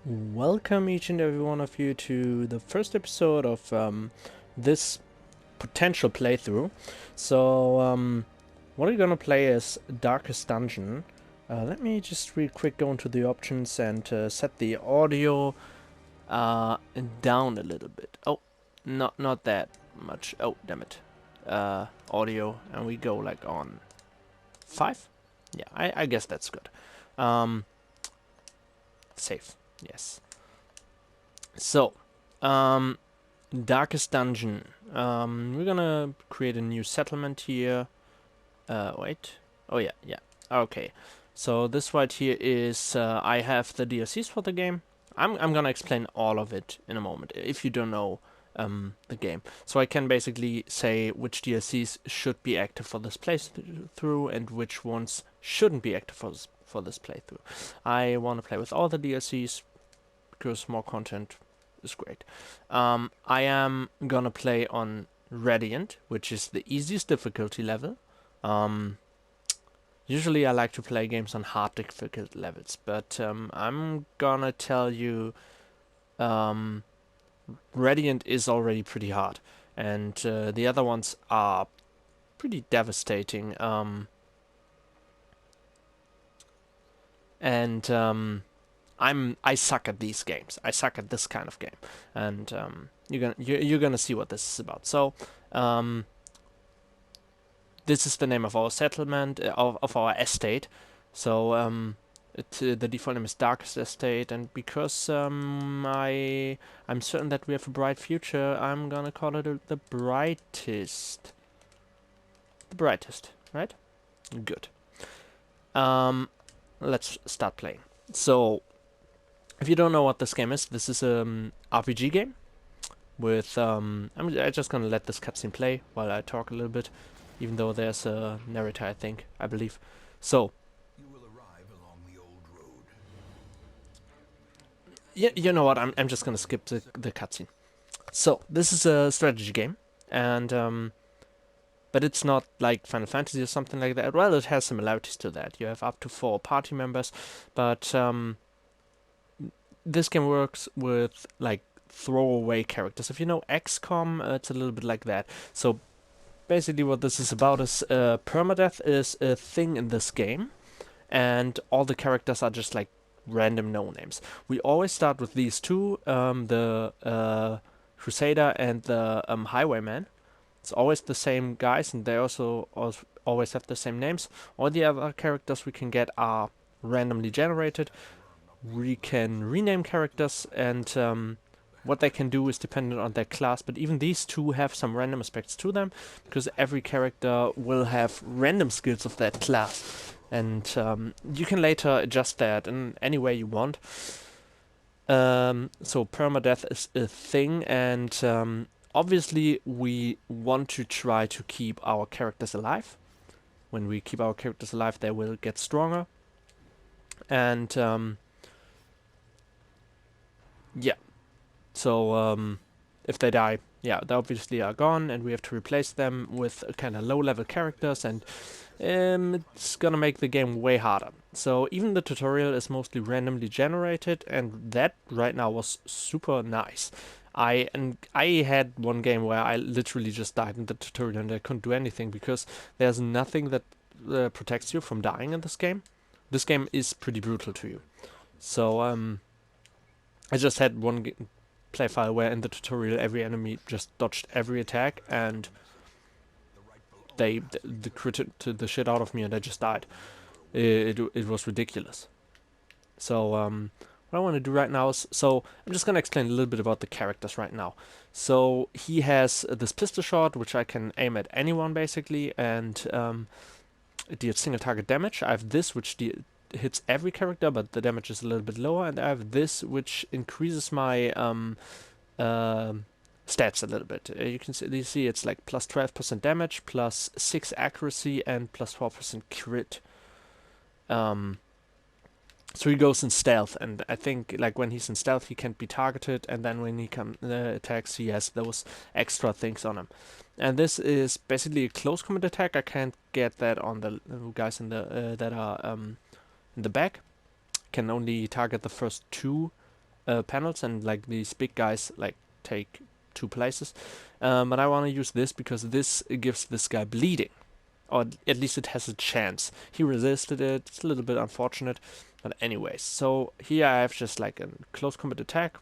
Welcome each and every one of you to the first episode of this potential playthrough. So, what we're gonna play is Darkest Dungeon. Let me just real quick go into the options and set the audio down a little bit. Oh, not that much. Oh, damn it. Audio, and we go like on 5? Yeah, I guess that's good. Save. Yes. So, Darkest Dungeon. We're gonna create a new settlement here. Wait. Oh yeah, yeah. Okay. So this right here is I have the DLCs for the game. I'm gonna explain all of it in a moment if you don't know the game. So I can basically say which DLCs should be active for this playthrough and which ones shouldn't be active for this playthrough. I want to play with all the DLCs because more content is great. I am gonna play on Radiant, which is the easiest difficulty level. Usually I like to play games on hard difficulty levels, but I'm gonna tell you Radiant is already pretty hard, and the other ones are pretty devastating. I suck at these games. I suck at this kind of game, and you're gonna see what this is about. So, this is the name of our settlement of our estate. So the default name is Darkest Estate, and because I'm certain that we have a bright future, I'm gonna call it the Brightest. The Brightest, right? Good. Let's start playing. So, if you don't know what this game is, this is an RPG game with I'm just gonna let this cutscene play while I talk a little bit, even though there's a narrator, I believe. So, You will arrive along the old road. you know what? I'm just gonna skip the cutscene. So, this is a strategy game, and but it's not like Final Fantasy or something like that. Well, it has similarities to that. You have up to 4 party members, but this game works with like throwaway characters. If you know XCOM, it's a little bit like that. So basically what this is about is permadeath is a thing in this game, and all the characters are just like random no names. We always start with these two, the Crusader and the Highwayman. It's always the same guys, and they also always have the same names. All the other characters we can get are randomly generated. We can rename characters, and what they can do is dependent on their class, but even these two have some random aspects to them, because every character will have random skills of that class, and you can later adjust that in any way you want. So permadeath is a thing, and obviously we want to try to keep our characters alive. When we keep our characters alive, they will get stronger, and yeah. So if they die, yeah, they obviously are gone, and we have to replace them with kind of low-level characters, and it's gonna make the game way harder. So even the tutorial is mostly randomly generated, and that right now was super nice. I had one game where I literally just died in the tutorial and I couldn't do anything because there's nothing that protects you from dying in this game. This game is pretty brutal to you. So I just had one play file where in the tutorial every enemy just dodged every attack and they critted the shit out of me and I just died. It was ridiculous. So what I want to do right now is, so I'm just gonna explain a little bit about the characters right now. So he has this pistol shot which I can aim at anyone basically, and it deals single target damage. I have this which hits every character, but the damage is a little bit lower, and I have this which increases my stats a little bit. You see it's like plus 12% damage, plus 6 accuracy, and plus 4% crit. So he goes in stealth, and I think like when he's in stealth he can't be targeted, and then when he attacks he has those extra things on him. And this is basically a close combat attack. I can't get that on the guys in the that are in the back. Can only target the first two panels, and like these big guys like take 2 places. But I want to use this because this gives this guy bleeding, or at least it has a chance. He resisted it. It's a little bit unfortunate, but anyways. So here I have just like a close combat attack.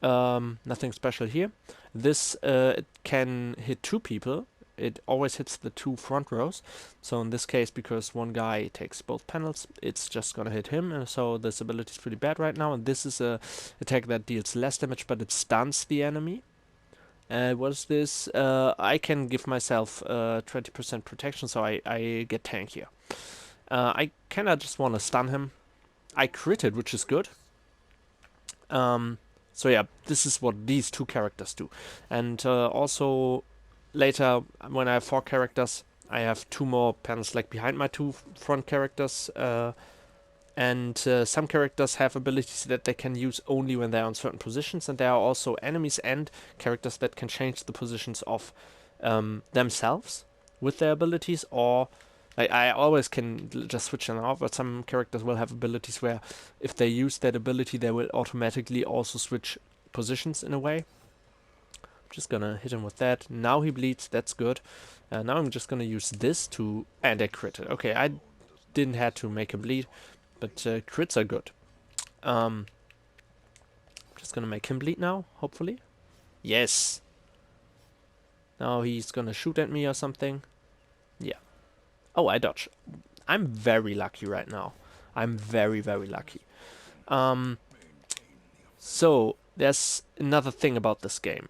Nothing special here. This it can hit 2 people. It always hits the 2 front rows. So in this case, because one guy takes both panels, it's just gonna hit him. And so this ability is pretty bad right now. And this is a attack that deals less damage, but it stuns the enemy. What is this? I can give myself 20% protection, so I get tank here. I kinda just wanna stun him. I critted, which is good. So yeah, this is what these 2 characters do. And also later, when I have 4 characters, I have 2 more panels like behind my 2 front characters. And some characters have abilities that they can use only when they're on certain positions. And there are also enemies and characters that can change the positions of themselves with their abilities, or I always can just switch them off, but some characters will have abilities where if they use that ability, they will automatically also switch positions in a way. I'm just gonna hit him with that. Now he bleeds, that's good. Now I'm just gonna use this to... and I critted. Okay, I didn't have to make him bleed, but crits are good. Just gonna make him bleed now, hopefully. Yes! Now he's gonna shoot at me or something. Yeah. Oh, I dodge. I'm very lucky right now. I'm very, very lucky. So, there's another thing about this game.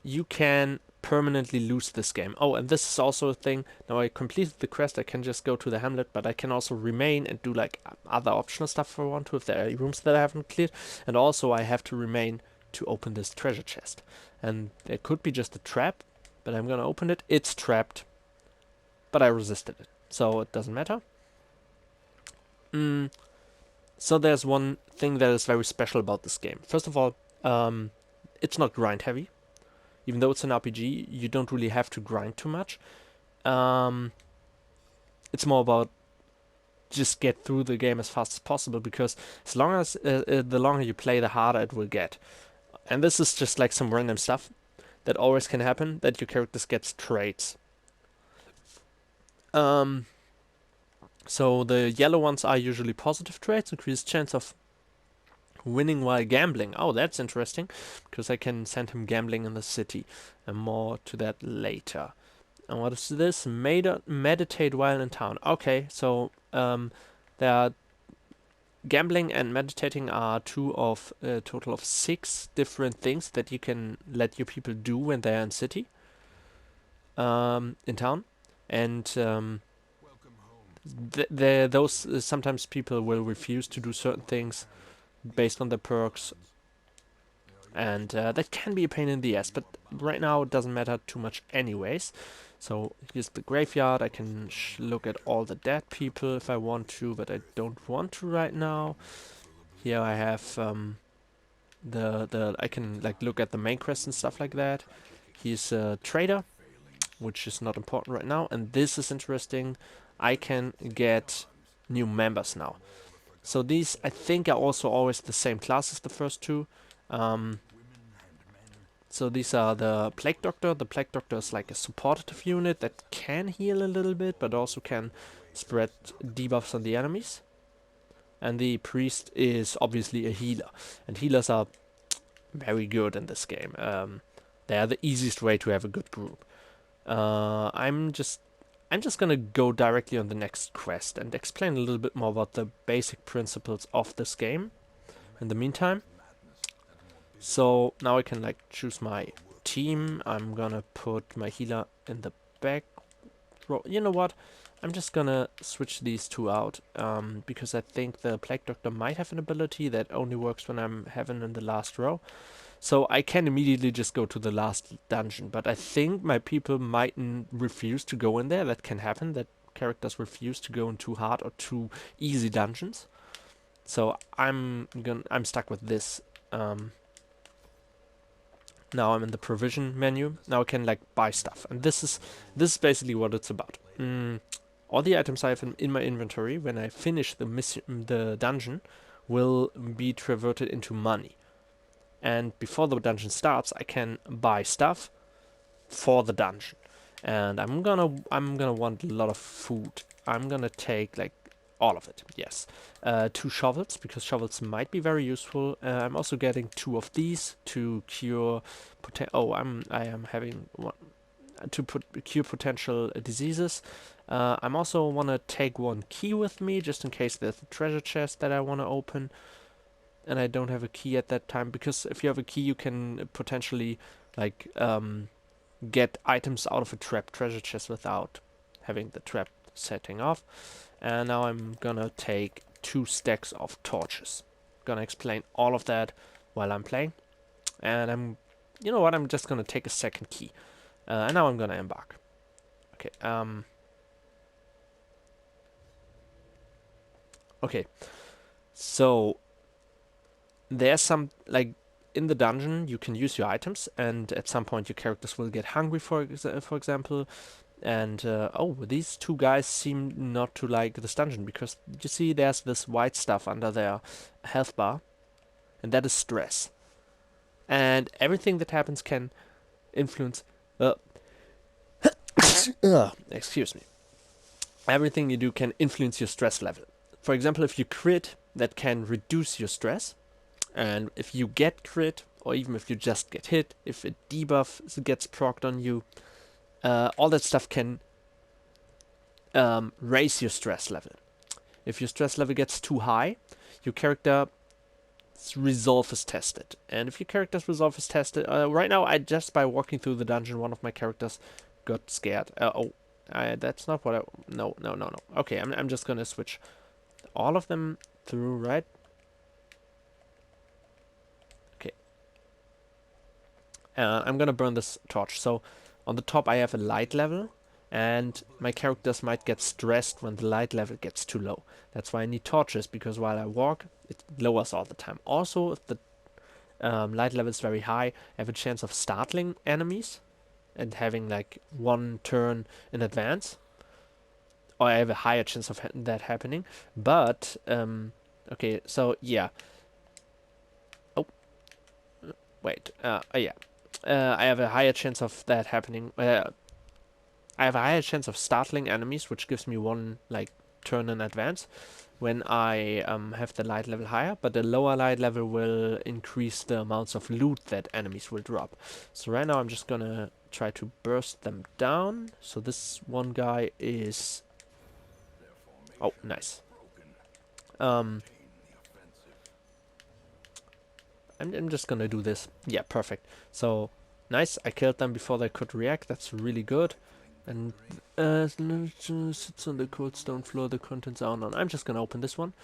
You can permanently lose this game. Oh, and this is also a thing. Now I completed the quest, I can just go to the hamlet, but I can also remain and do like other optional stuff if I want to, if there are rooms that I haven't cleared. And also I have to remain to open this treasure chest. And it could be just a trap, but I'm gonna open it. It's trapped, but I resisted it, so it doesn't matter. So there's one thing that is very special about this game. First of all, it's not grind heavy. Even though it's an RPG, you don't really have to grind too much. It's more about just get through the game as fast as possible, because as long as the longer you play, the harder it will get. And this is just like some random stuff that always can happen, that your character gets traits. So the yellow ones are usually positive traits, increased chance of winning while gambling. Oh, that's interesting, because I can send him gambling in the city, and more to that later. And what is this? Meditate while in town. Okay, so there are gambling and meditating are 2 of a total of 6 different things that you can let your people do when they're in city, in town, and those sometimes people will refuse to do certain things based on the perks, and that can be a pain in the ass, but right now it doesn't matter too much anyways. So here's the graveyard. I can look at all the dead people if I want to, but I don't want to right now. Here I have I can like look at the main quest and stuff like that. He's a trader, which is not important right now, and this is interesting. I can get new members now. So these, I think, are also always the same class as the first 2. So these are the Plague Doctor. The Plague Doctor is like a supportive unit that can heal a little bit, but also can spread debuffs on the enemies. And the Priest is obviously a healer. And healers are very good in this game. They are the easiest way to have a good group. I'm just gonna go directly on the next quest and explain a little bit more about the basic principles of this game in the meantime. So now I can like choose my team. I'm gonna put my healer in the back row. You know what? I'm just gonna switch these 2 out, because I think the Plague Doctor might have an ability that only works when I'm having in the last row. So I can immediately just go to the last dungeon, but I think my people might refuse to go in there. That can happen, that characters refuse to go in too hard or too easy dungeons. So I'm stuck with this. Now I'm in the provision menu. Now I can like buy stuff, and this is basically what it's about. All the items I have in my inventory when I finish the dungeon will be converted into money. And before the dungeon starts, I can buy stuff for the dungeon. And I'm gonna want a lot of food. I'm gonna take like all of it. Yes, 2 shovels because shovels might be very useful. I'm also getting 2 of these to cure. I am having one to cure potential diseases. I'm also wanna take 1 key with me just in case there's a treasure chest that I wanna open, and I don't have a key at that time. Because if you have a key, you can potentially like get items out of a trap treasure chest without having the trap setting off. And now I'm gonna take 2 stacks of torches. Gonna explain all of that while I'm playing. And you know what, I'm just gonna take a second key. And now I'm gonna embark. Okay, okay, so there's some, like, in the dungeon you can use your items, and at some point your characters will get hungry, for example. And oh, these 2 guys seem not to like this dungeon, because you see there's this white stuff under their health bar, and that is stress. And everything that happens can influence. Excuse me. Everything you do can influence your stress level. For example, if you crit, that can reduce your stress. And if you get crit, or even if you just get hit, if a debuff gets procced on you, all that stuff can raise your stress level. If your stress level gets too high, your character's resolve is tested. And if your character's resolve is tested, right now, by walking through the dungeon, one of my characters got scared. That's not what I. No. Okay, I'm just gonna switch all of them through, right? Okay. I'm gonna burn this torch. So on the top I have a light level, and my characters might get stressed when the light level gets too low. That's why I need torches, because while I walk, it lowers all the time. Also, if the light level is very high, I have a chance of startling enemies and having like 1 turn in advance. Or I have a higher chance of that happening. But, okay, so yeah. Oh, wait, yeah. I have a higher chance of that happening. I have a higher chance of startling enemies, which gives me 1 like turn in advance when I have the light level higher, but the lower light level will increase the amounts of loot that enemies will drop. So right now I'm just gonna try to burst them down. So this 1 guy is... Oh, nice. I'm just gonna do this. Yeah, perfect. So, nice, I killed them before they could react, that's really good. And sits on the cold stone floor, the contents are unknown. I'm just gonna open this one.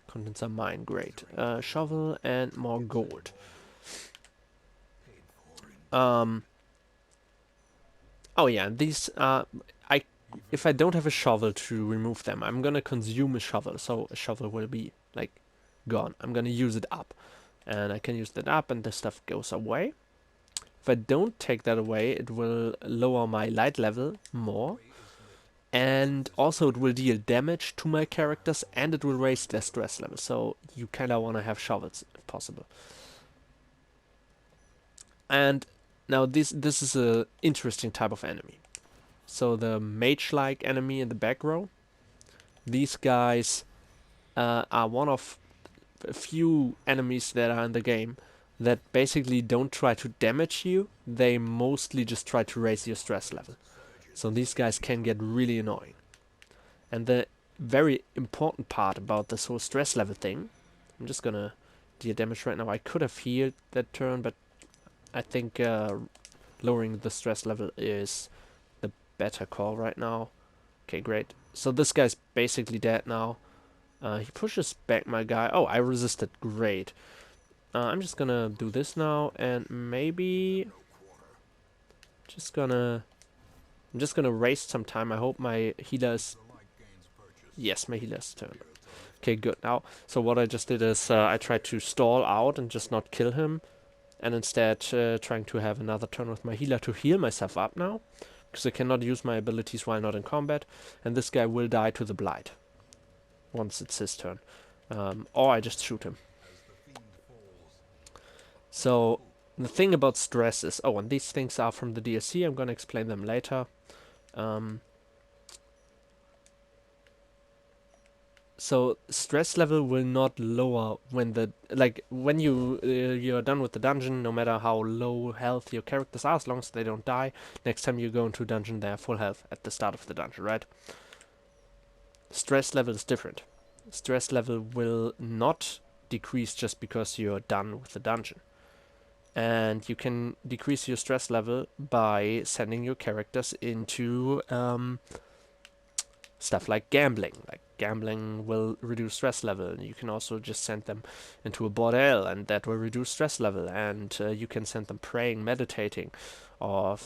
Contents are mine, great. Shovel and more gold. Oh yeah, these if I don't have a shovel to remove them, I'm gonna consume a shovel, so a shovel will be like gone. I'm gonna use it up, and I can use that up, and the stuff goes away. If I don't take that away, it will lower my light level more, and also it will deal damage to my characters, and it will raise their stress level. So you kind of want to have shovels if possible. And now this is a interesting type of enemy. So the mage-like enemy in the back row, these guys are one of a few enemies that are in the game that basically don't try to damage you, they mostly just try to raise your stress level. So these guys can get really annoying. And the very important part about this whole stress level thing, I'm just gonna deal damage right now. I could have healed that turn, but I think lowering the stress level is the better call right now. Okay, great. So this guy's basically dead now. He pushes back my guy. Oh, I resisted. Great. I'm just gonna do this now, and maybe I'm just gonna waste some time. I hope my healer's... Yes, my healer's turn. Okay, good. Now, so what I just did is I tried to stall out and just not kill him, and instead trying to have another turn with my healer to heal myself up now, because I cannot use my abilities while not in combat, and this guy will die to the blight once it's his turn. Or I just shoot him. So the thing about stress is, oh, and these things are from the DLC. I'm gonna explain them later. So stress level will not lower when when you're done with the dungeon. No matter how low health your characters are, as long as they don't die, next time you go into a dungeon, they're full health at the start of the dungeon, right? Stress level is different. Stress level will not decrease just because you're done with the dungeon. And you can decrease your stress level by sending your characters into stuff like gambling. Like gambling will reduce stress level. You can also just send them into a bordel, and that will reduce stress level. And you can send them praying, meditating, or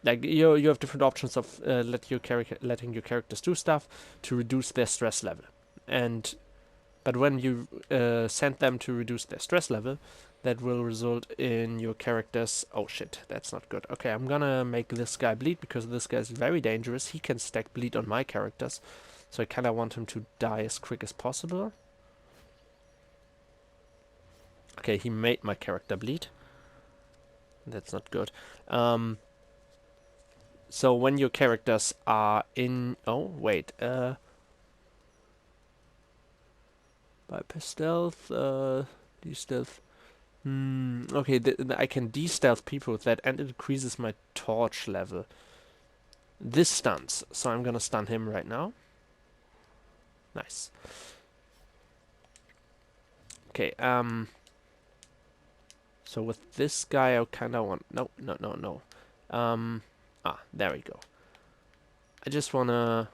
like you have different options of letting your characters do stuff to reduce their stress level. And but when you send them to reduce their stress level, that will result in your characters... Oh shit, that's not good. Okay, I'm gonna make this guy bleed because this guy is very dangerous. He can stack bleed on my characters. So I kinda want him to die as quick as possible. Okay, he made my character bleed. That's not good. So when your characters are in... Oh, wait. Bypass stealth. De-stealth. Okay, I can de-stealth people with that, and it increases my torch level. This stuns, so I'm gonna stun him right now. Nice. Okay, so with this guy, I kinda want... No. There we go. I just wanna,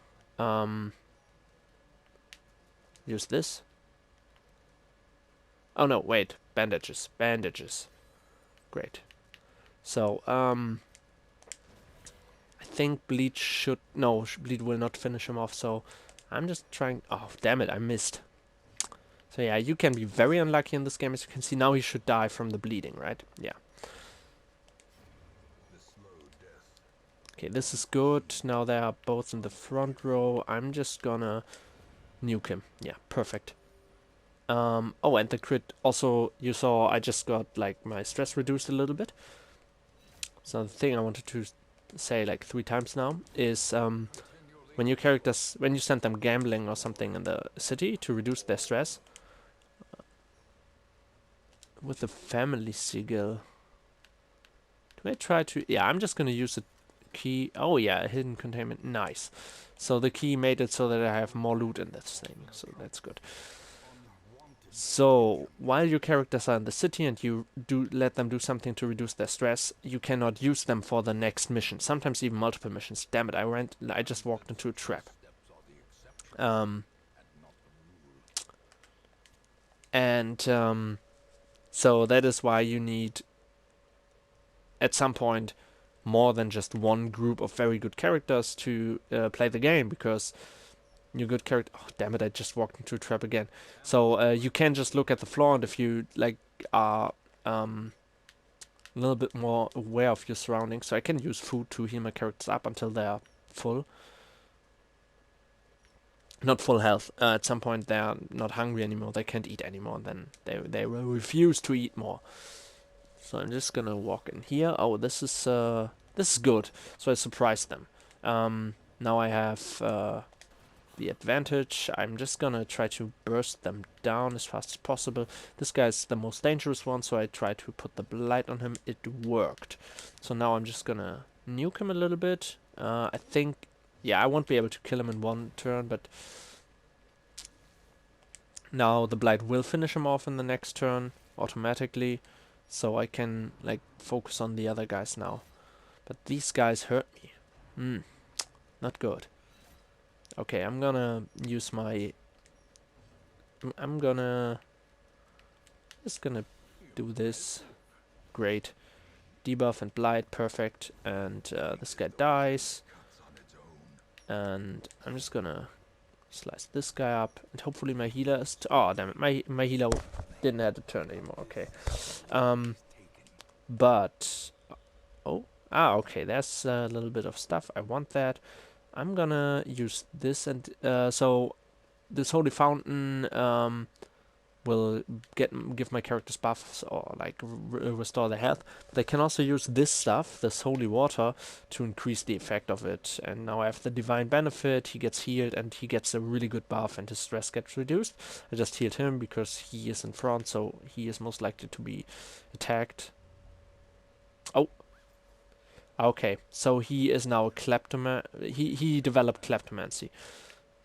use this. Oh no, wait. Bandages. Great. So, I think bleed should... No, bleed will not finish him off, so I'm just trying... Oh, damn it, I missed. So yeah, you can be very unlucky in this game. As you can see, now he should die from the bleeding, right? Yeah. Okay, this is good. Now they are both in the front row. I'm just gonna nuke him. Yeah, perfect. Oh, and the crit. Also, you saw I just got, like, my stress reduced a little bit. So the thing I wanted to say, like, 3 times now is, when you send them gambling or something in the city to reduce their stress, with the family sigil. Do I try to... Yeah, I'm just gonna use the key. Oh yeah, hidden containment. Nice. So the key made it so that I have more loot in this thing. So that's good. So while your characters are in the city and you do let them do something to reduce their stress, you cannot use them for the next mission. Sometimes even multiple missions. Damn it! I just walked into a trap. So that is why you need, at some point, more than just one group of very good characters to play the game, because your good character... Oh, damn it, I just walked into a trap again. So you can just look at the floor, and if you are a little bit more aware of your surroundings, so I can use food to heal my characters up until they are full. Not full health. At some point they are not hungry anymore, they can't eat anymore, and then they will refuse to eat more. So I'm just gonna walk in here. Oh, this is good. So I surprised them. Now I have the advantage. I'm just gonna try to burst them down as fast as possible. This guy's the most dangerous one, so I tried to put the blight on him. It worked. So now I'm just gonna nuke him a little bit. I think... Yeah, I won't be able to kill him in one turn, but now the blight will finish him off in the next turn automatically. So I can, like, focus on the other guys now. But these guys hurt me. Not good. Okay, I'm gonna use my... just gonna do this. Great. Debuff and blight, perfect. And this guy dies. And I'm just gonna slice this guy up. And hopefully my healer is... Oh, damn it. My healer didn't have to turn anymore. Okay. But... Oh. Okay. There's a little bit of stuff. I want that. I'm gonna use this, and so this holy fountain will give my characters buffs or like restore their health. But they can also use this stuff, this holy water, to increase the effect of it. And now I have the divine benefit. He gets healed and he gets a really good buff, and his stress gets reduced. I just healed him because he is in front, so he is most likely to be attacked. Oh. Okay, so he is now a kleptomancy. He developed kleptomancy.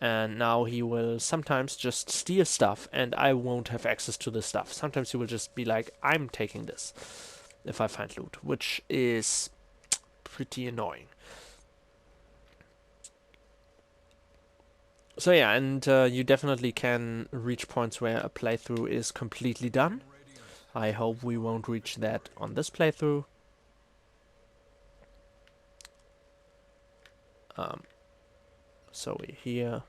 And now he will sometimes just steal stuff, and I won't have access to the stuff. Sometimes he will just be like, I'm taking this if I find loot, which is pretty annoying. So yeah, and you definitely can reach points where a playthrough is completely done. I hope we won't reach that on this playthrough. So we're here.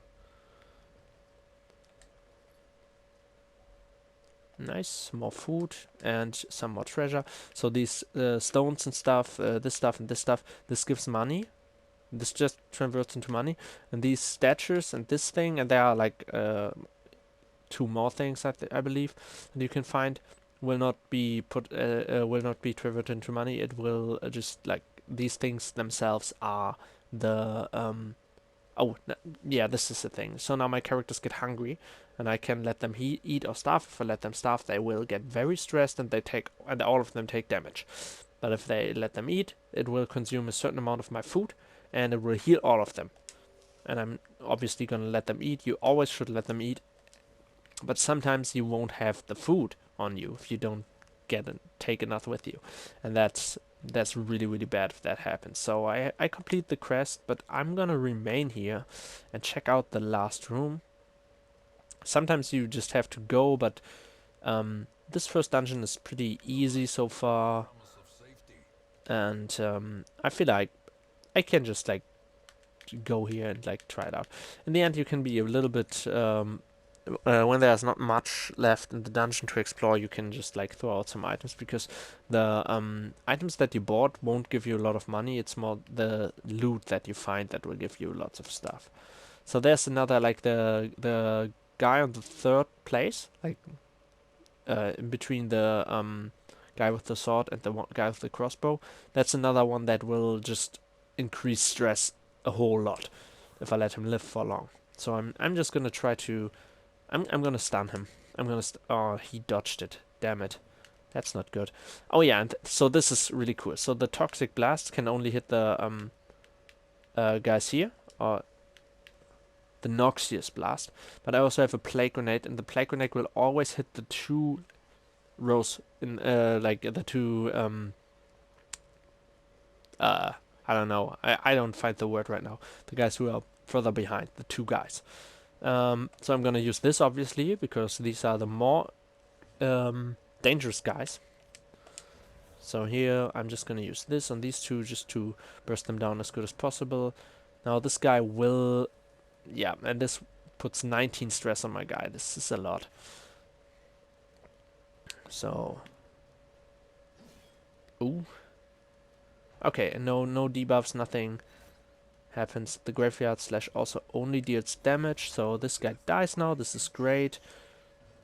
Nice, more food and some more treasure. So these stones and stuff, this stuff and this stuff, this gives money. This just converts into money. And these statues and this thing, and there are like 2 more things I believe that you can find, will not be will not be converted into money. It will just like these things themselves are the oh, yeah, this is the thing. So now my characters get hungry, and I can let them eat or starve. If I let them starve, they will get very stressed, and and all of them take damage. But if they let them eat, it will consume a certain amount of my food, and it will heal all of them. And I'm obviously gonna let them eat. You always should let them eat, but sometimes you won't have the food on you if you don't take enough with you, and that's really, really bad if that happens. So I complete the quest, but I'm gonna remain here and check out the last room. Sometimes you just have to go, but this first dungeon is pretty easy so far, and I feel like I can just like go here and like try it out. In the end, you can be a little bit when there's not much left in the dungeon to explore, you can just like throw out some items, because the items that you bought won't give you a lot of money. It's more the loot that you find that will give you lots of stuff. So there's another, like the guy on the 3rd place, like in between the guy with the sword and the guy with the crossbow. That's another one that will just increase stress a whole lot if I let him live for long. So I'm just gonna try to I'm gonna stun him. Oh, he dodged it. Damn it. That's not good. Oh yeah, and so this is really cool. So the toxic blast can only hit the guys here, or the noxious blast. But I also have a plague grenade, and the plague grenade will always hit the 2 rows in like the 2 I don't know. I don't find the word right now. The guys who are further behind, the 2 guys. So I'm gonna use this obviously, because these are the more dangerous guys. So here I'm just gonna use this on these 2 just to burst them down as good as possible. Now this guy will, yeah, and this puts 19 stress on my guy. This is a lot. So, ooh, okay, and no debuffs, nothing happens. The graveyard slash also only deals damage, so this guy dies now. This is great.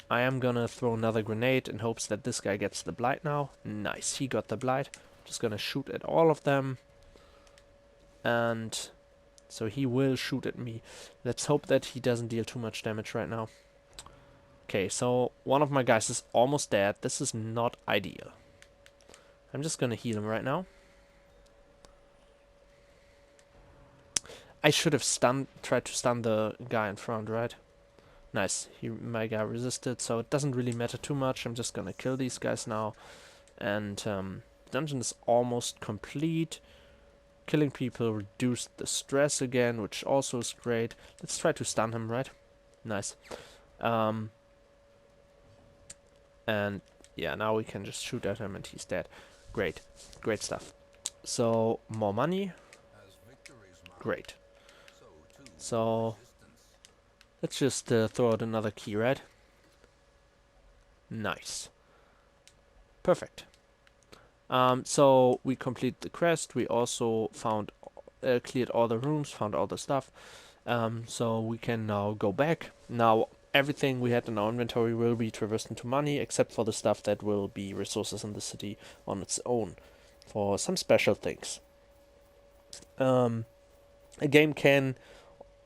I am gonna throw another grenade in hopes that this guy gets the blight now. Nice, he got the blight. Just gonna shoot at all of them. And so he will shoot at me. Let's hope that he doesn't deal too much damage right now. Okay, so one of my guys is almost dead. This is not ideal. I'm just gonna heal him right now. I should have tried to stun the guy in front, right? Nice. My guy resisted, so it doesn't really matter too much. I'm just gonna kill these guys now. And the dungeon is almost complete. Killing people reduced the stress again, which also is great. Let's try to stun him, right? Nice. And yeah, now we can just shoot at him and he's dead. Great. Great stuff. So, more money. Great. So, let's just throw out another key, right? Nice. Perfect. So we complete the quest. We also found, cleared all the rooms, found all the stuff. So we can now go back. Now everything we had in our inventory will be traversed into money, except for the stuff that will be resources in the city on its own, for some special things. A game can,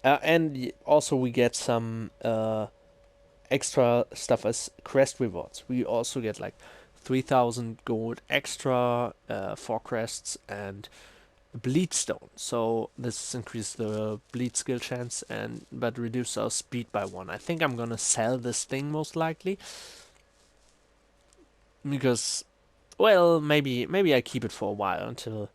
and also we get some extra stuff as quest rewards. We also get like 3,000 gold extra, 4 crests, and bleed stone. So this increases the bleed skill chance and but reduce our speed by 1. I think I'm gonna sell this thing most likely because, well, maybe I keep it for a while until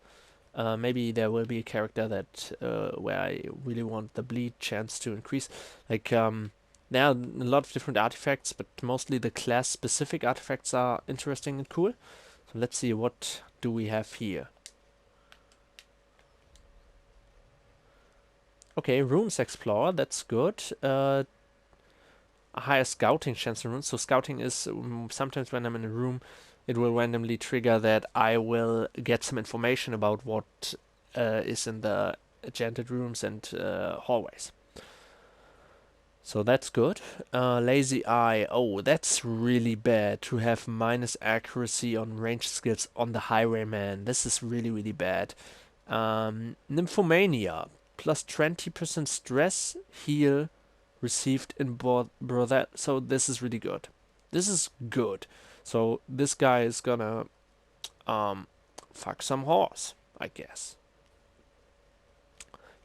maybe there will be a character that where I really want the bleed chance to increase. Like there are a lot of different artifacts, but mostly the class specific artifacts are interesting and cool. So let's see, what do we have here? Okay, Runes Explorer, that's good. A higher scouting chance in runes. So scouting is sometimes when I'm in a room, it will randomly trigger that I will get some information about what is in the enchanted rooms and hallways. So that's good. Lazy Eye. Oh, that's really bad to have minus accuracy on ranged skills on the Highwayman. This is really, really bad. Nymphomania. Plus 20% stress, heal, received in brother. So this is really good. This is good. So this guy is gonna fuck some horse, I guess.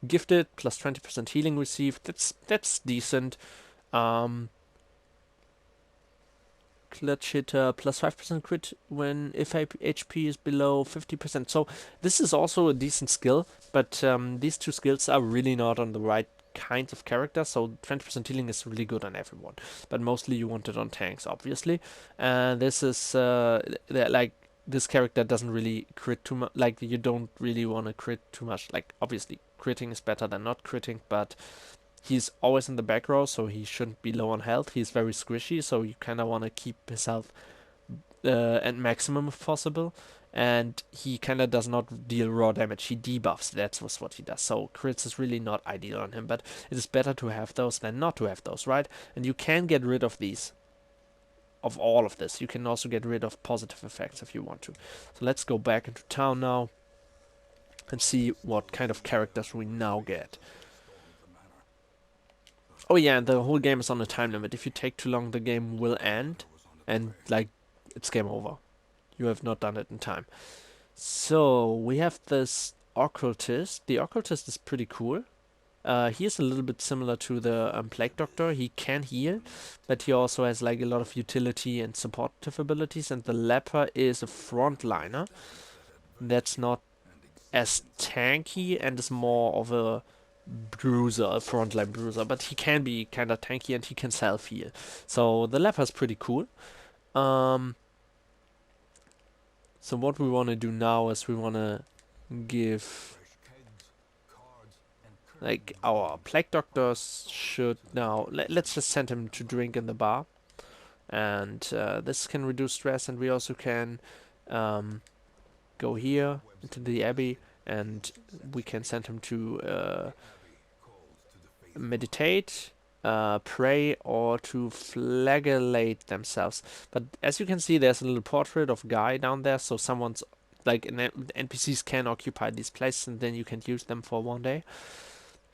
Gifted plus 20% healing received. That's decent. Clutch hitter plus 5% crit when if HP is below 50%. So this is also a decent skill, but these two skills are really not on the right kinds of characters. So 20% healing is really good on everyone, but mostly you want it on tanks, obviously. And this is like this character doesn't really crit too much. Like you don't really want to crit too much. Like obviously critting is better than not critting, but he's always in the back row, so he shouldn't be low on health. He's very squishy, so you kind of want to keep his health at maximum if possible. And he kind of does not deal raw damage. He debuffs. That's what he does. So crits is really not ideal on him, but it is better to have those than not to have those, right? And you can get rid of these, of all of this. You can also get rid of positive effects if you want to. So let's go back into town now and see what kind of characters we now get. Oh yeah, and the whole game is on a time limit. If you take too long, the game will end, and like, it's game over. You have not done it in time. So we have this Occultist. The Occultist is pretty cool. He is a little bit similar to the Plague Doctor. He can heal, but he also has like a lot of utility and supportive abilities. And the Leper is a frontliner. That's not as tanky and is more of a bruiser, a frontline bruiser, but he can be kind of tanky and he can self heal. So the leper is pretty cool. So what we want to do now is we want to give like our plague doctors should now let's just send him to drink in the bar, and this can reduce stress, and we also can go here into the abbey and we can send him to meditate, pray, or to flagellate themselves. But as you can see, there's a little portrait of Guy down there, so someone's like NPCs can occupy these places, and then you can use them for one day.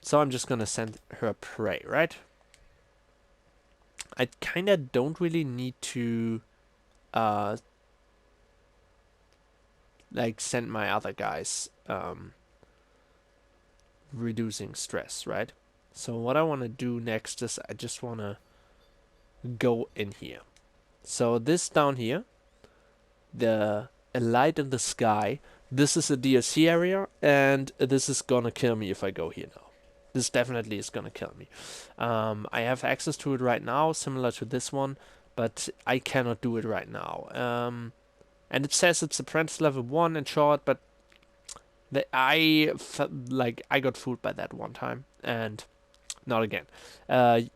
So I'm just gonna send her pray, right? I kinda don't really need to like send my other guys reducing stress, right? So what I want to do next is I just want to go in here. So this down here, a light in the sky, this is a DLC area, and this is gonna kill me if I go here now. This definitely is gonna kill me. I have access to it right now, similar to this one, but I cannot do it right now. And it says it's apprentice level 1 and short, but I got fooled by that one time, and not again.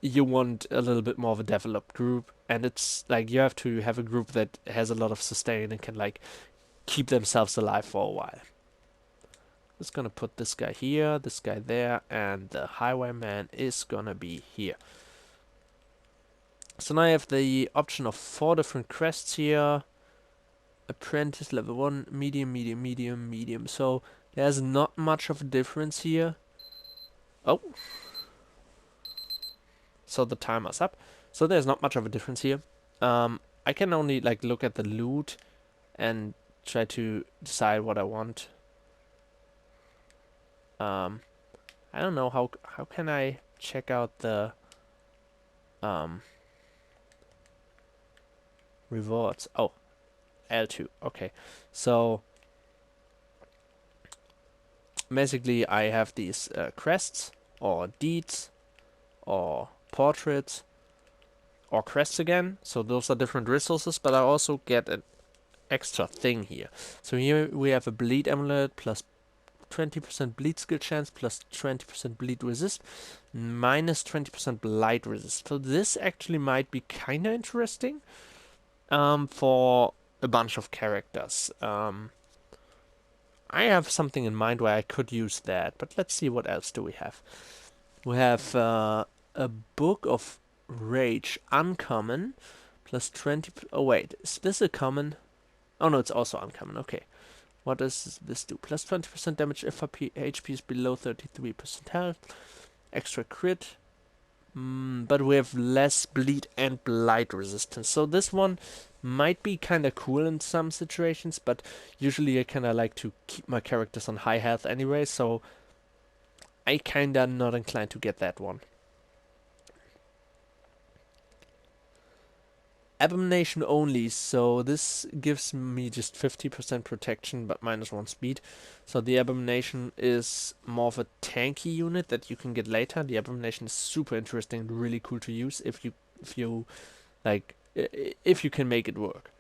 You want a little bit more of a developed group, and it's like you have to have a group that has a lot of sustain and can like keep themselves alive for a while. Just gonna put this guy here, this guy there, and the highwayman is gonna be here. So now I have the option of 4 different crests here. Apprentice level 1, medium, medium, medium, medium. So there's not much of a difference here. Oh. So the timer's up. So there's not much of a difference here. I can only like look at the loot and try to decide what I want. I don't know how can I check out the rewards. Oh, L2. Okay, so basically I have these crests or deeds or portraits or crests again. So those are different resources, but I also get an extra thing here. So here we have a bleed amulet plus 20% bleed skill chance plus 20% bleed resist minus 20% blight resist. So this actually might be kind of interesting for a bunch of characters. I have something in mind where I could use that, but let's see what else do we have. We have a Book of Rage uncommon plus 20. Oh wait, is this a common? Oh no, it's also uncommon. Okay. What does this do? Plus 20% damage if HP is below 33% health. Extra crit. But we have less bleed and blight resistance. So this one might be kind of cool in some situations, but usually I kind of like to keep my characters on high health anyway, so I kind of not inclined to get that one. Abomination only, so this gives me just 50% protection but minus 1 speed. So the Abomination is more of a tanky unit that you can get later. The Abomination is super interesting and really cool to use if you like if you can make it work.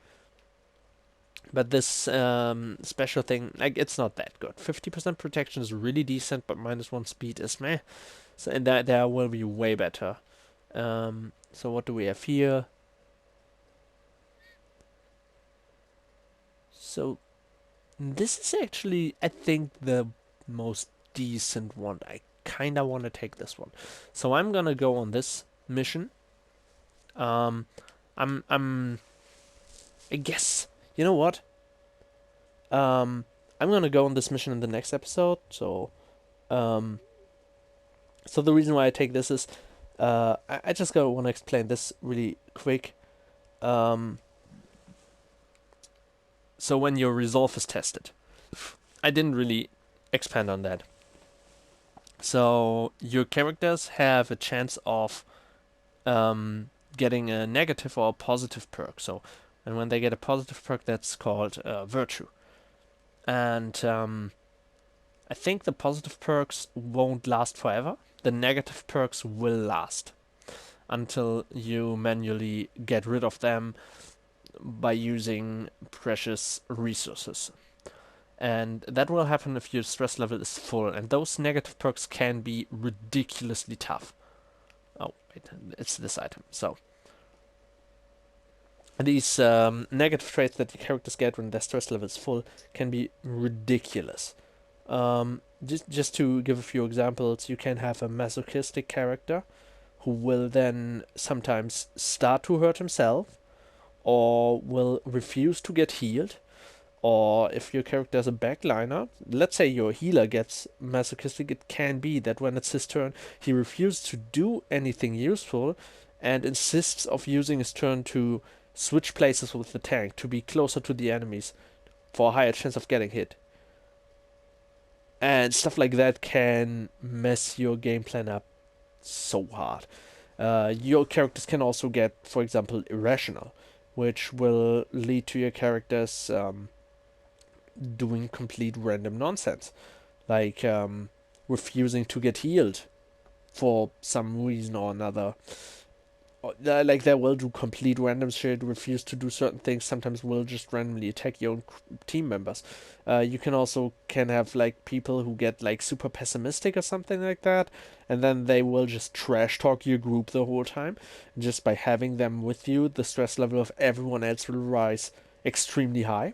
But this special thing, like, it's not that good. 50% protection is really decent, but minus 1 speed is meh. So and there will be way better. So what do we have here? So this is actually, I think, the most decent one. I kind of want to take this one. So I'm gonna go on this mission. I guess, you know what? I'm gonna go on this mission in the next episode. So the reason why I take this is, I just want to explain this really quick. So when your resolve is tested, I didn't really expand on that. So your characters have a chance of getting a negative or a positive perk. So, and when they get a positive perk, that's called virtue. And I think the positive perks won't last forever. The negative perks will last until you manually get rid of them by using precious resources. And that will happen if your stress level is full, and those negative perks can be ridiculously tough. Oh, wait, it's this item. So, these negative traits that your characters get when their stress level is full can be ridiculous. Just to give a few examples, you can have a masochistic character who will then sometimes start to hurt himself, or will refuse to get healed, or if your character is a backliner, let's say your healer gets masochistic, it can be that when it's his turn, he refuses to do anything useful and insists of using his turn to switch places with the tank, to be closer to the enemies for a higher chance of getting hit. And stuff like that can mess your game plan up so hard. Your characters can also get, for example, irrational, which will lead to your characters doing complete random nonsense, like refusing to get healed for some reason or another. Like, they will do complete random shit, refuse to do certain things, sometimes will just randomly attack your own team members. You can also have like people who get like super pessimistic or something like that, and then they will just trash talk your group the whole time. Just by having them with you, the stress level of everyone else will rise extremely high.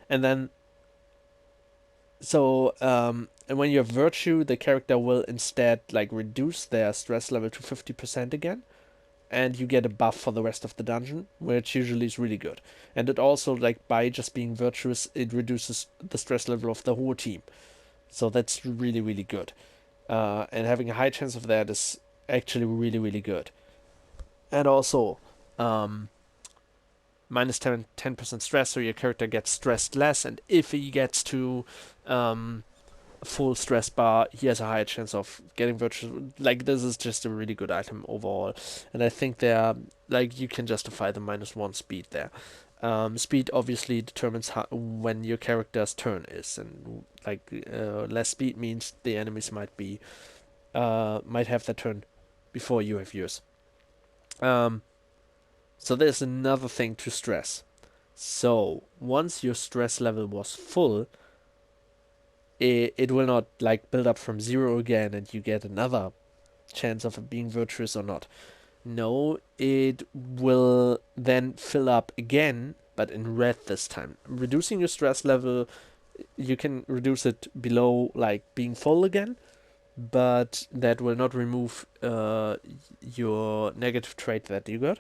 And then So, and when you have virtue, the character will instead like reduce their stress level to 50% again, and you get a buff for the rest of the dungeon, which usually is really good. And it also, like, by just being virtuous, it reduces the stress level of the whole team. So that's really, really good. And having a high chance of that is actually really, really good. And also, um, minus 10% stress, so your character gets stressed less, and if he gets to full stress bar, he has a higher chance of getting virtuous. Like, this is just a really good item overall, and I think there, like, you can justify the -1 speed there. Speed obviously determines when your character's turn is, and like less speed means the enemies might have their turn before you have yours. So there's another thing to stress. So once your stress level was full, it will not like build up from zero again and you get another chance of it being virtuous or not. No, it will then fill up again, but in red this time. Reducing your stress level, you can reduce it below like being full again, but that will not remove your negative trait that you got.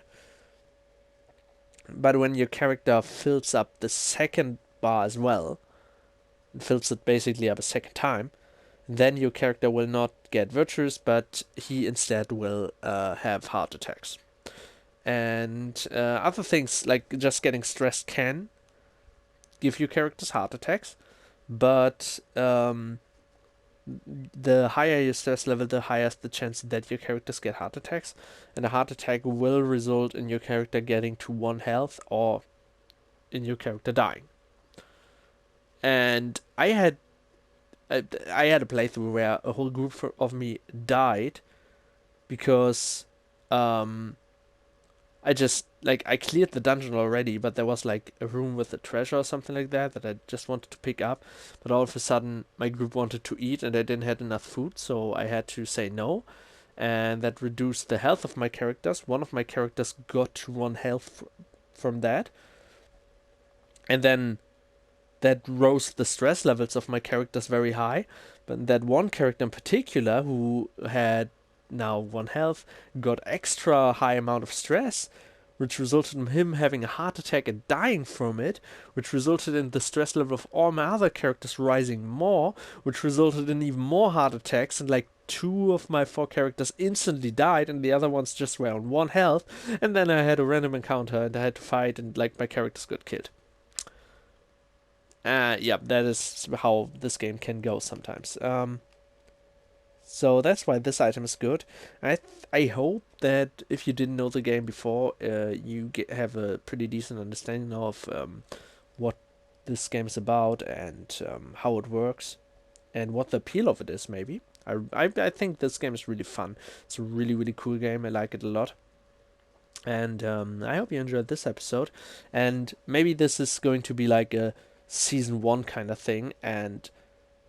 But when your character fills up the second bar as well, fills it basically up a second time, then your character will not get virtues, but he instead will have heart attacks. And other things like just getting stressed can give your characters heart attacks, but the higher your stress level, the higher the chance that your characters get heart attacks, and a heart attack will result in your character getting to 1 health or in your character dying. And I had a playthrough where a whole group of me died because I just like I cleared the dungeon already, but there was like a room with a treasure or something like that I just wanted to pick up. But all of a sudden, my group wanted to eat, and I didn't have enough food, so I had to say no, and that reduced the health of my characters. One of my characters got to 1 health from that, and then that rose the stress levels of my characters very high. But that one character in particular, who had now 1 health, got extra high amount of stress, which resulted in him having a heart attack and dying from it, which resulted in the stress level of all my other characters rising more, which resulted in even more heart attacks, and like 2 of my 4 characters instantly died, and the other ones just were on 1 health, and then I had a random encounter, and I had to fight, and like my characters got killed. Yeah, that is how this game can go sometimes. So that's why this item is good. I hope that if you didn't know the game before, you have a pretty decent understanding of what this game is about and how it works and what the appeal of it is. Maybe I think this game is really fun. It's a really really cool game. I like it a lot. And I hope you enjoyed this episode. And maybe this is going to be like a season 1 kind of thing, and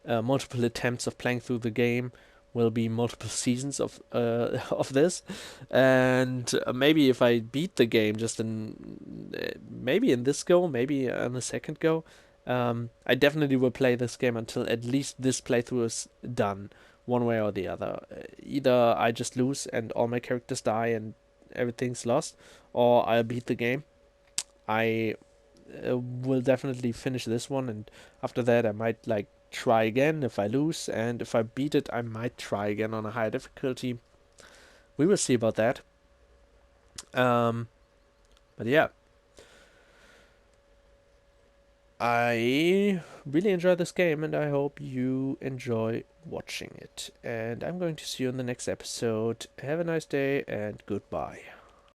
multiple attempts of playing through the game will be multiple seasons of of this. And maybe if I beat the game just in maybe in this go, maybe on the second go, I definitely will play this game until at least this playthrough is done, one way or the other. Either I just lose and all my characters die and everything's lost, or I'll beat the game. I will definitely finish this one, and after that I might like try again if I lose, and if I beat it I might try again on a higher difficulty. We will see about that. um but yeah, I really enjoyed this game, and I hope you enjoy watching it, and I'm going to see you in the next episode. Have a nice day and goodbye.